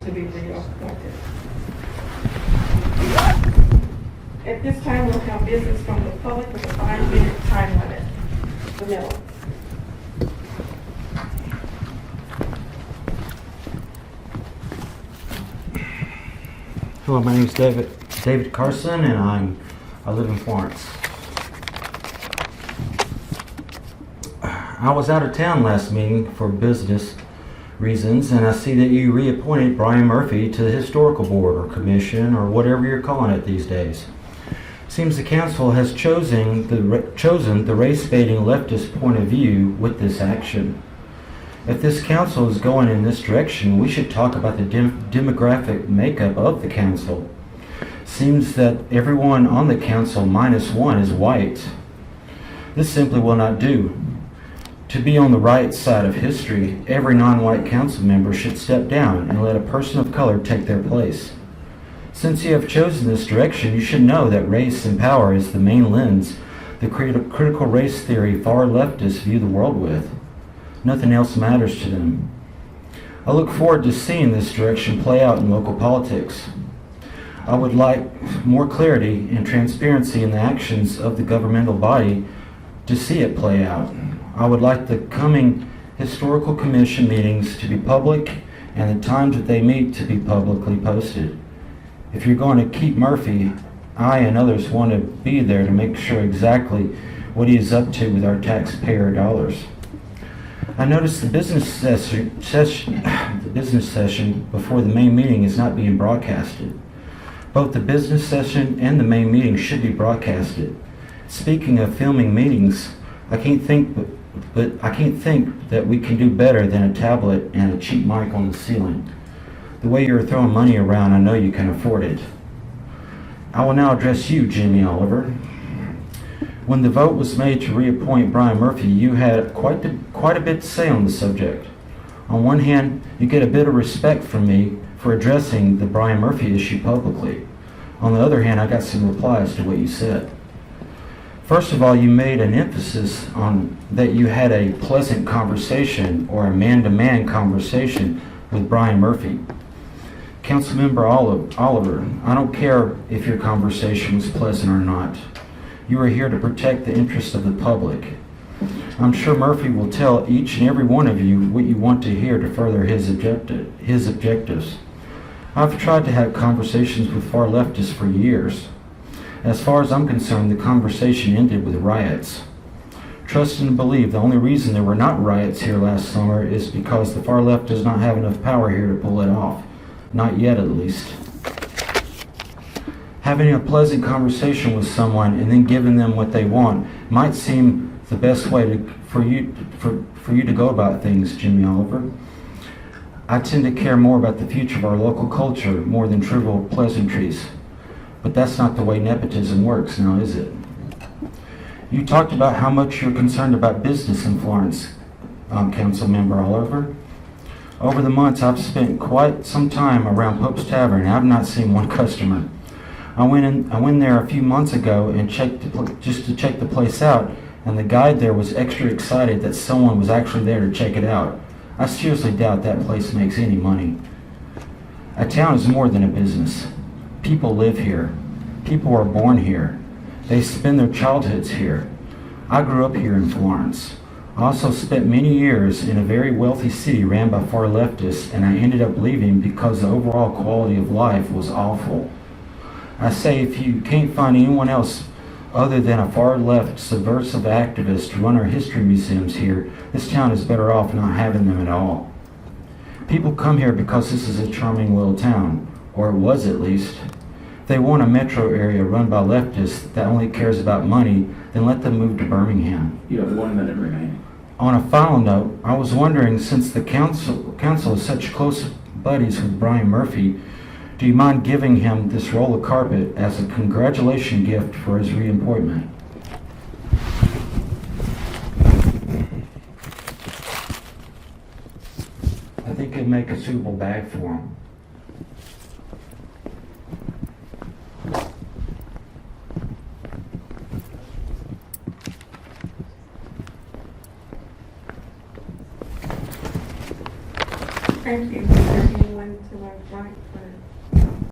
to be reappointed. At this time, we'll have business from the public with a 5-minute time limit. Vanilla. Hello, my name is David Carson, and I live in Florence. I was out of town last meeting for business reasons, and I see that you reappointed Brian Murphy to the Historical Board or Commission or whatever you're calling it these days. Seems the council has chosen the race-baiting leftist point of view with this action. If this council is going in this direction, we should talk about the demographic makeup of the council. Seems that everyone on the council minus one is white. This simply will not do. To be on the right side of history, every non-white council member should step down and let a person of color take their place. Since you have chosen this direction, you should know that race and power is the main lens the critical race theory far leftists view the world with. Nothing else matters to them. I look forward to seeing this direction play out in local politics. I would like more clarity and transparency in the actions of the governmental body to see it play out. I would like the coming historical commission meetings to be public and the times that they meet to be publicly posted. If you're going to keep Murphy, I and others want to be there to make sure exactly what he is up to with our taxpayer dollars. I noticed the business session before the main meeting is not being broadcasted. Both the business session and the main meeting should be broadcasted. Speaking of filming meetings, I can't think that we can do better than a tablet and a cheap mic on the ceiling. The way you're throwing money around, I know you can afford it. I will now address you, Jimmy Oliver. When the vote was made to reappoint Brian Murphy, you had quite a bit to say on the subject. On one hand, you get a bit of respect from me for addressing the Brian Murphy issue publicly. On the other hand, I got some replies to what you said. First of all, you made an emphasis on that you had a pleasant conversation or a man-to-man conversation with Brian Murphy. Councilmember Oliver, I don't care if your conversation was pleasant or not. You are here to protect the interests of the public. I'm sure Murphy will tell each and every one of you what you want to hear to further his objectives. I've tried to have conversations with far leftists for years. As far as I'm concerned, the conversation ended with riots. Trust and believe the only reason there were not riots here last summer is because the far left does not have enough power here to pull it off. Not yet, at least. Having a pleasant conversation with someone and then giving them what they want might seem the best way for you to go about things, Jimmy Oliver. I tend to care more about the future of our local culture more than trivial pleasantries. But that's not the way nepotism works now, is it? You talked about how much you're concerned about business in Florence, Councilmember Oliver. Over the months, I've spent quite some time around Pope's Tavern, and I've not seen one customer. I went there a few months ago and just to check the place out, and the guide there was extra excited that someone was actually there to check it out. I seriously doubt that place makes any money. A town is more than a business. People live here. People are born here. They spend their childhoods here. I grew up here in Florence. I also spent many years in a very wealthy city ran by far leftists, and I ended up leaving because the overall quality of life was awful. I say if you can't find anyone else other than a far left subversive activist to run our history museums here, this town is better off not having them at all. People come here because this is a charming little town, or it was at least. If they want a metro area run by leftists that only cares about money, then let them move to Birmingham. You have 1 minute remaining. On a final note, I was wondering, since the council is such close buddies with Brian Murphy, do you mind giving him this roll of carpet as a congratulation gift for his reappointment? I think it'd make a suitable bag for him. Thank you. Is there anyone to right, but